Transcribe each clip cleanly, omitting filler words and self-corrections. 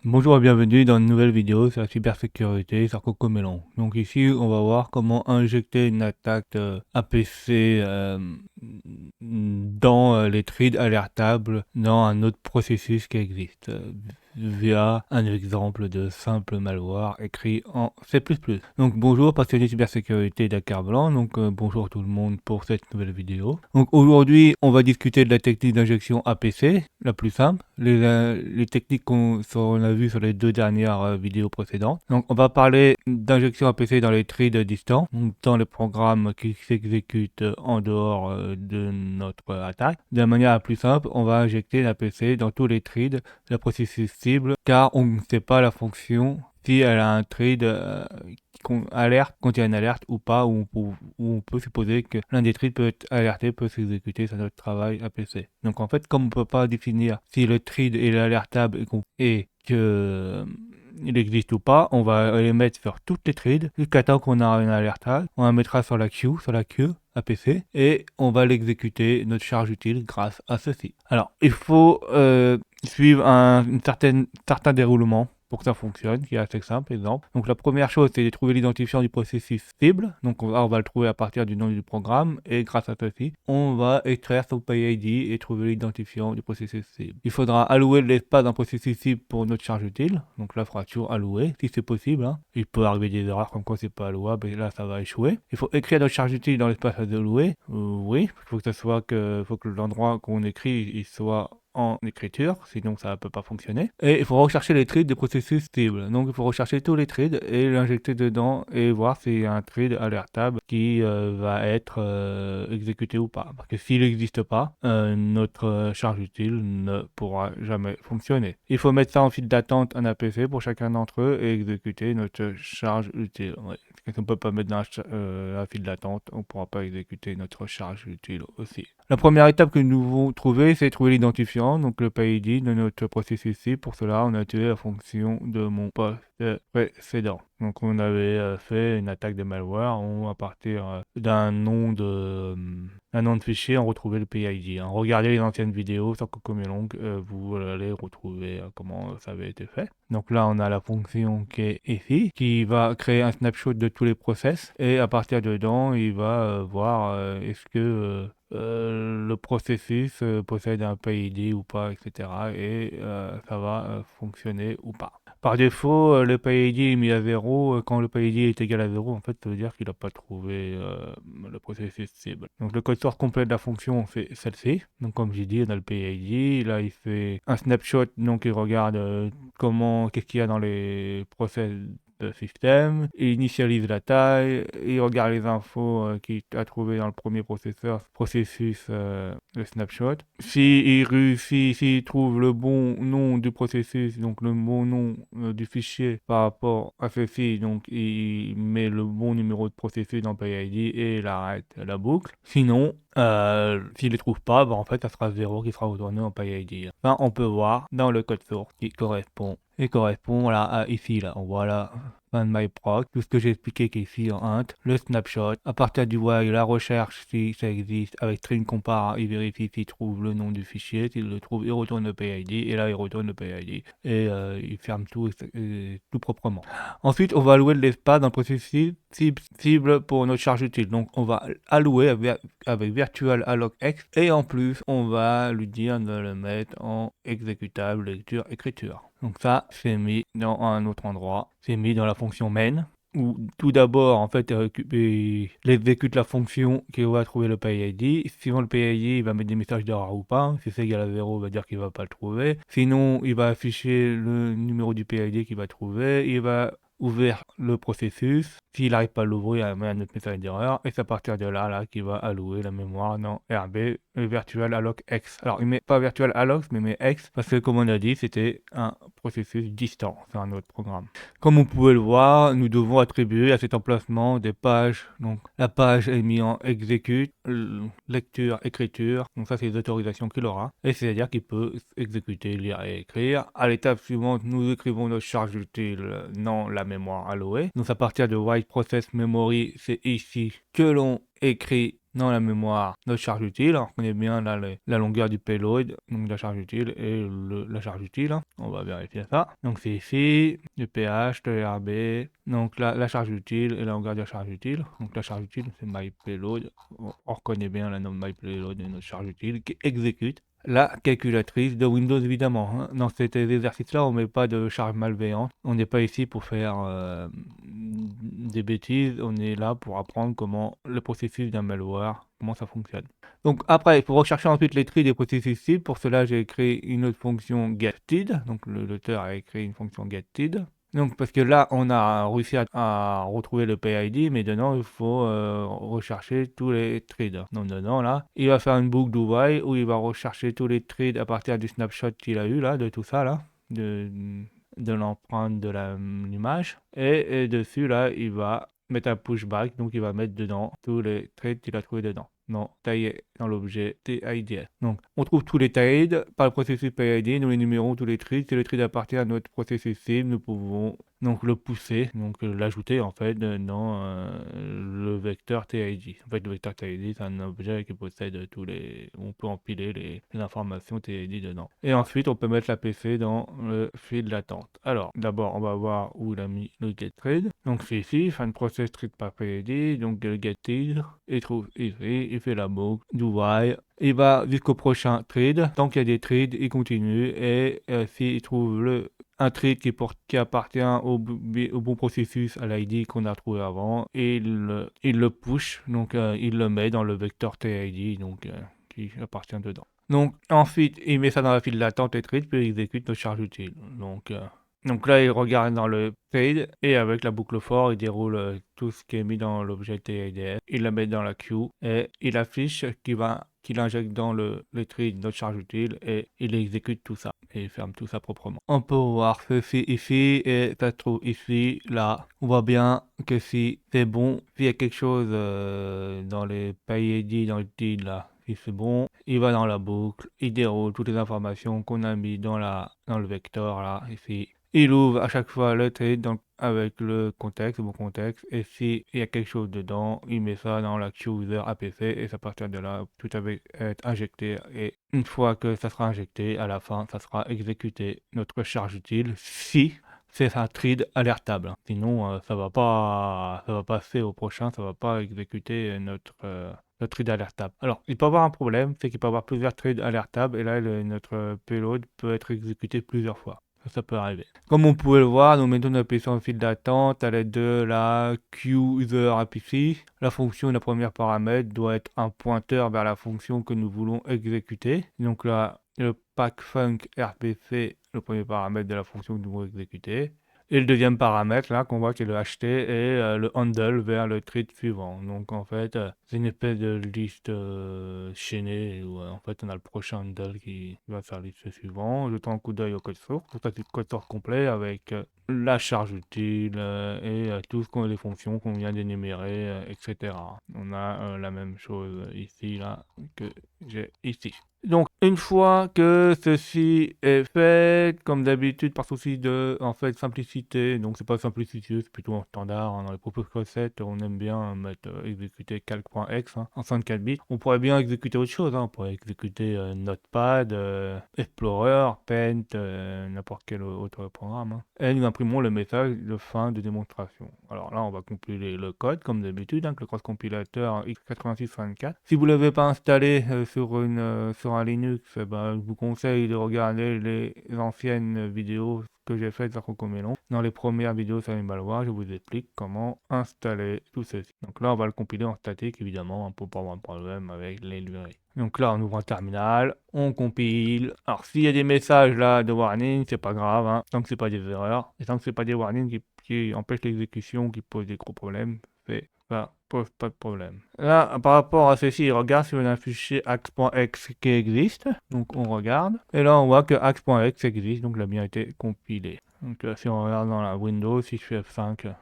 Bonjour et bienvenue dans une nouvelle vidéo sur la cybersécurité sur Cocomelon. Donc ici, on va voir comment injecter une attaque APC dans les threads alertables dans un autre processus qui existe via un exemple de simple malware écrit en C++. Donc bonjour passionnés de cybersécurité Dakar Blanc, donc bonjour tout le monde pour cette nouvelle vidéo. Donc aujourd'hui, on va discuter de la technique d'injection APC, la plus simple, les techniques qu'on a vues sur les deux dernières vidéos précédentes. Donc on va parler d'injection APC dans les threads distants, donc dans les programmes qui s'exécutent en dehors de notre attaque. De la manière la plus simple, on va injecter l'APC dans tous les threads de la processus cible, car on ne sait pas la fonction si elle a un thread alerte, contient une alerte ou pas, où on peut supposer que l'un des threads peut être alerté, peut s'exécuter sur notre travail APC. Donc en fait, comme on ne peut pas définir si le thread est alertable et que il existe ou pas, on va les mettre sur toutes les threads jusqu'à temps qu'on a une alertage. On la mettra sur la queue APC et on va l'exécuter, notre charge utile, grâce à ceci. Alors, il faut suivre un certain déroulement pour que ça fonctionne, qui est assez simple, exemple. Donc la première chose, c'est de trouver l'identifiant du processus cible. Donc on va le trouver à partir du nom du programme, et grâce à ceci, on va extraire son PID et trouver l'identifiant du processus cible. Il faudra allouer de l'espace d'un processus cible pour notre charge utile. Donc là, il faudra toujours allouer, si c'est possible. Hein. Il peut arriver des erreurs comme quoi c'est pas allouable, et là, ça va échouer. Il faut écrire notre charge utile dans l'espace à allouer. Oui, il faut que l'endroit qu'on écrit, il soit en écriture, sinon ça ne peut pas fonctionner. Et il faut rechercher les threads des processus cibles. Donc il faut rechercher tous les threads et l'injecter dedans et voir s'il y a un thread alertable qui va être exécuté ou pas. Parce que s'il n'existe pas, notre charge utile ne pourra jamais fonctionner. Il faut mettre ça en file d'attente en APC pour chacun d'entre eux et exécuter notre charge utile. Ouais. On ne peut pas mettre dans la file d'attente, on ne pourra pas exécuter notre charge utile aussi. La première étape que nous devons trouver, c'est trouver l'identifiant, donc le PID de notre processus cible. Pour cela, on a utilisé la fonction de mon poste précédent. Donc on avait fait une attaque de malware à partir d'un nom de fichier, on retrouvait le PID. Hein. Regardez les anciennes vidéos sur Cocomelon, vous allez retrouver comment ça avait été fait. Donc là, on a la fonction qui est ici, qui va créer un snapshot de tous les process, et à partir de dedans, il va voir est-ce que le processus possède un PID ou pas, etc. Et ça va fonctionner ou pas. Par défaut, le PID est mis à 0. Quand le PID est égal à 0, en fait, ça veut dire qu'il n'a pas trouvé le processus cible. Donc le code source complet de la fonction, c'est celle-ci. Donc comme j'ai dit, on a le PID. Là, il fait un snapshot, donc il regarde qu'est-ce qu'il y a dans les process de système, il initialise la taille, il regarde les infos qu'il a trouvées dans le premier processus le snapshot. S'il réussit, s'il trouve le bon nom du processus, donc le bon nom du fichier par rapport à ceci, donc il met le bon numéro de processus dans PID et il arrête la boucle. Sinon, s'il ne les trouve pas, en fait, ça sera 0 qui sera retourné en PID. Enfin, on peut voir dans le code source qui correspond là, à ici, là, on voit là, find my proc, tout ce que j'ai expliqué qui est ici en int, le snapshot, à partir du while, la recherche si ça existe, avec string compare, il vérifie s'il trouve le nom du fichier, s'il le trouve, il retourne le PID, et là il retourne le PID, et il ferme tout, tout proprement. Ensuite, on va allouer de l'espace dans le processus cible pour notre charge utile, donc on va allouer avec virtual alloc x, et en plus, on va lui dire de le mettre en exécutable lecture écriture. Donc ça, c'est mis dans un autre endroit. C'est mis dans la fonction main, où tout d'abord, en fait, il exécute la fonction qui va trouver le PID. Suivant le PID, il va mettre des messages d'erreur ou pas. Si c'est égal à 0, il va dire qu'il ne va pas le trouver. Sinon, il va afficher le numéro du PID qu'il va trouver. Il va ouvrir le processus. S'il n'arrive pas à l'ouvrir, il met un autre message d'erreur. Et c'est à partir de là qu'il va allouer la mémoire dans RB Virtual Alloc X. Alors, il met pas Virtual Alloc, mais il met X parce que, comme on a dit, c'était un processus distant. C'est un autre programme. Comme vous pouvez le voir, nous devons attribuer à cet emplacement des pages. Donc, la page est mise en exécute, lecture, écriture. Donc, ça, c'est les autorisations qu'il aura. Et c'est-à-dire qu'il peut exécuter, lire et écrire. À l'étape suivante, nous écrivons notre charge utile dans la mémoire allouée. Donc, à partir de write process memory, c'est ici que l'on écrit dans la mémoire notre charge utile. On reconnaît bien là la longueur du payload, donc la charge utile et la charge utile. On va vérifier ça. Donc c'est ici, le pH, le RB, donc la charge utile et la longueur de la charge utile. Donc la charge utile, c'est myPayload. On reconnaît bien la norme myPayload et notre charge utile qui exécute la calculatrice de Windows évidemment. Dans cet exercice-là, on ne met pas de charge malveillante. On n'est pas ici pour faire des bêtises. On est là pour apprendre comment le processus d'un malware, comment ça fonctionne. Donc après, il faut rechercher ensuite les tries des processus cibles. Pour cela, j'ai créé une autre fonction getTid. Donc l'auteur a écrit une fonction getTid. Donc parce que là, on a réussi à retrouver le PID, mais dedans, il faut rechercher tous les threads. Donc dedans, là, il va faire une boucle do while où il va rechercher tous les threads à partir du snapshot qu'il a eu, là, de tout ça, là, de l'empreinte de l'image. Et dessus, là, il va mettre un pushback, donc il va mettre dedans tous les threads qu'il a trouvé dedans. Non, taillé dans l'objet TIDS. Donc, on trouve tous les threads par le processus PID, nous les numérons tous les threads. Si le thread appartient à notre processus cible, nous pouvons donc le pousser, donc l'ajouter en fait dans le vecteur TID. En fait, le vecteur TID, c'est un objet qui possède tous les... On peut empiler les informations TID dedans. Et ensuite, on peut mettre la PC dans le fil d'attente. Alors, d'abord, on va voir où il a mis le getThread. Donc, c'est ici, find process thread par PID, donc le getThread, il trouve ici, il fait la boucle, do while, il va jusqu'au prochain thread. Tant qu'il y a des threads, il continue. Et s'il trouve un thread qui appartient au bon processus, à l'ID qu'on a trouvé avant, et il le push, donc il le met dans le vecteur TID, donc qui appartient dedans. Donc ensuite, il met ça dans la file d'attente et thread, puis il exécute nos charges utiles. Donc là, il regarde dans le thread et avec la boucle for, il déroule tout ce qui est mis dans l'objet TIDS. Il le met dans la queue et il affiche qu'il injecte dans le thread notre charge utile et il exécute tout ça et il ferme tout ça proprement. On peut voir ceci ici et ça se trouve ici, là. On voit bien que si c'est bon, s'il y a quelque chose dans les PID, dans le TID là, si c'est bon, il va dans la boucle, il déroule toutes les informations qu'on a mis dans le vecteur là, ici. Il ouvre à chaque fois le thread avec le contexte, bon contexte, et s'il y a quelque chose dedans, il met ça dans la queue user APC, et à partir de là, tout va être injecté, et une fois que ça sera injecté, à la fin, ça sera exécuté notre charge utile, si c'est un thread alertable. Sinon, ça va pas passer au prochain, ça va pas exécuter notre thread alertable. Alors, il peut y avoir un problème, c'est qu'il peut y avoir plusieurs threads alertables, et là, notre payload peut être exécuté plusieurs fois. Ça peut arriver. Comme on pouvait le voir, nous mettons notre PC en file d'attente à l'aide de la queueUserAPC. La fonction, la première paramètre, doit être un pointeur vers la fonction que nous voulons exécuter. Donc là, le packFunkRPC, le premier paramètre de la fonction que nous voulons exécuter. Et le deuxième paramètre, là, qu'on voit qui est le HT, et le handle vers le thread suivant. Donc, en fait, c'est une espèce de liste chaînée où, en fait, on a le prochain handle qui va faire la liste suivante. Je tends un coup d'œil au code source. Pour ça, c'est le code source complet avec la charge utile et les fonctions qu'on vient d'énumérer, etc. On a la même chose ici, là, que j'ai ici. Donc, une fois que ceci est fait, comme d'habitude, par souci de simplicité, donc c'est pas simplicité, c'est plutôt un standard. Dans les propos recettes, on aime bien mettre exécuter calc.ex en 64 bits. On pourrait bien exécuter autre chose, on pourrait exécuter Notepad, Explorer, Paint, n'importe quel autre programme. Et nous imprimons le message de fin de démonstration. Alors là, on va compiler le code, comme d'habitude, avec le cross-compilateur x86-64. Si vous ne l'avez pas installé sur un Linux, je vous conseille de regarder les anciennes vidéos que j'ai faites sur Cocomelon. Dans les premières vidéos sur les malwares, je vous explique comment installer tout ceci. Donc là, on va le compiler en statique, évidemment, pour pas avoir de problème avec les librairies. Donc là, on ouvre un terminal, on compile. Alors, s'il y a des messages là de warning, c'est pas grave, tant que c'est pas des erreurs, et tant que c'est pas des warnings qui empêchent l'exécution, qui posent des gros problèmes, ça pose pas de problème. Là, par rapport à ceci, il regarde si on a un fichier axe.exe qui existe. Donc on regarde. Et là, on voit que axe.exe existe, donc il a bien été compilé. Donc si on regarde dans la Windows, si je fais F5,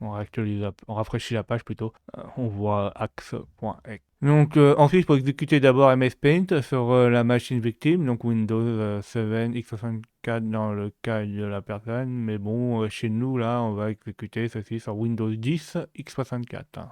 on rafraîchit la page plutôt, on voit axe.exe. Donc ensuite, il faut exécuter d'abord MS Paint sur la machine victime, donc Windows 7 x64 dans le cas de la personne. Mais bon, chez nous, là, on va exécuter ceci sur Windows 10 x64. Hein.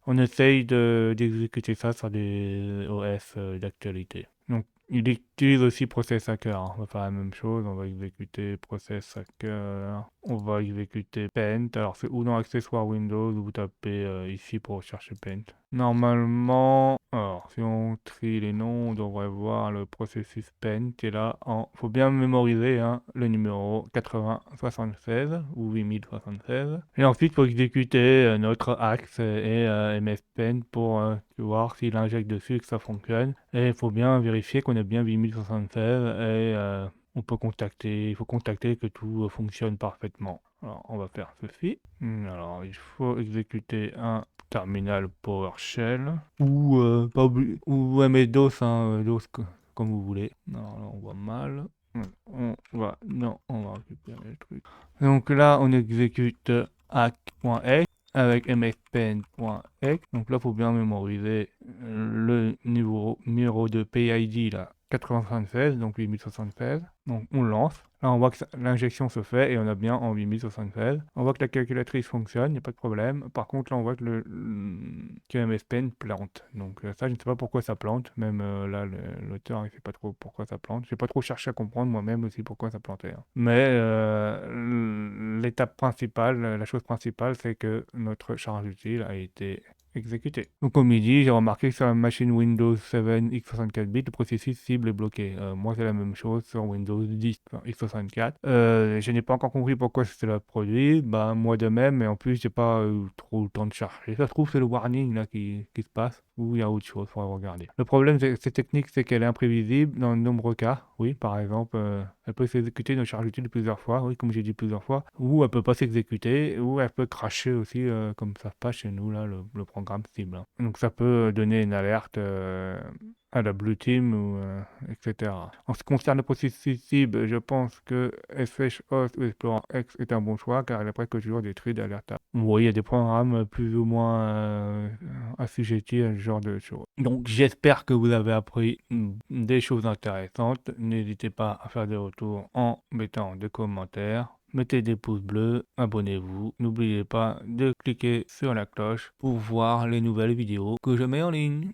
On essaye d'exécuter ça sur des OS d'actualité. Donc, il utilise aussi Process Hacker. Hein. On va faire la même chose. On va exécuter Process Hacker. On va exécuter Paint. Alors, c'est ou dans Accessoires Windows, vous tapez ici pour chercher Paint. Normalement, alors, si on trie les noms, on devrait voir le processus Paint. Et là, faut bien mémoriser hein, le numéro 8076 ou 8076. Et ensuite, il faut exécuter notre axe et MS Paint pour voir s'il injecte dessus et que ça fonctionne. Et il faut bien vérifier qu'on est bien 8076 et il faut contacter que tout fonctionne parfaitement. Alors, on va faire ceci. Alors, il faut exécuter un terminal PowerShell ou MS-DOS, hein, DOS comme vous voulez. Non, là, on voit mal. On va récupérer le truc. Donc là, on exécute hack.exe avec mspen.exe. Donc là, il faut bien mémoriser le numéro de PID là. 8076, donc 8076. Donc on lance. Là on voit que l'injection se fait et on a bien en 8076. On voit que la calculatrice fonctionne, il n'y a pas de problème. Par contre là on voit que que MSPen plante. Donc ça je ne sais pas pourquoi ça plante. Même là l'auteur il ne sait pas trop pourquoi ça plante. J'ai pas trop cherché à comprendre moi-même aussi pourquoi ça plantait. Hein. Mais l'étape principale, la chose principale c'est que notre charge utile a été exécuté. Donc comme il dit, j'ai remarqué que sur la machine Windows 7 x64 bits, le processus cible est bloqué. Moi c'est la même chose sur Windows 10 x64. Je n'ai pas encore compris pourquoi cela produit. Bah moi de même, mais en plus j'ai pas eu trop le temps de chercher. Ça se trouve c'est le warning là qui se passe, ou il y a autre chose, faudra regarder. Le problème de cette technique c'est qu'elle est imprévisible dans de nombreux cas. Oui, par exemple, elle peut s'exécuter une charge utile plusieurs fois, oui comme j'ai dit plusieurs fois, ou elle peut pas s'exécuter, ou elle peut cracher aussi comme ça se passe chez nous là, le programme cible. Hein. Donc ça peut donner une alerte à la Blue Team, ou, etc. En ce qui concerne le processus cible, je pense que SFHOST ou Explorer X est un bon choix car il est presque toujours détruit d'alerte. Vous voyez, il y a des programmes plus ou moins assujettis à ce genre de choses. Donc j'espère que vous avez appris des choses intéressantes. N'hésitez pas à faire des retours en mettant des commentaires. Mettez des pouces bleus, abonnez-vous. N'oubliez pas de cliquer sur la cloche pour voir les nouvelles vidéos que je mets en ligne.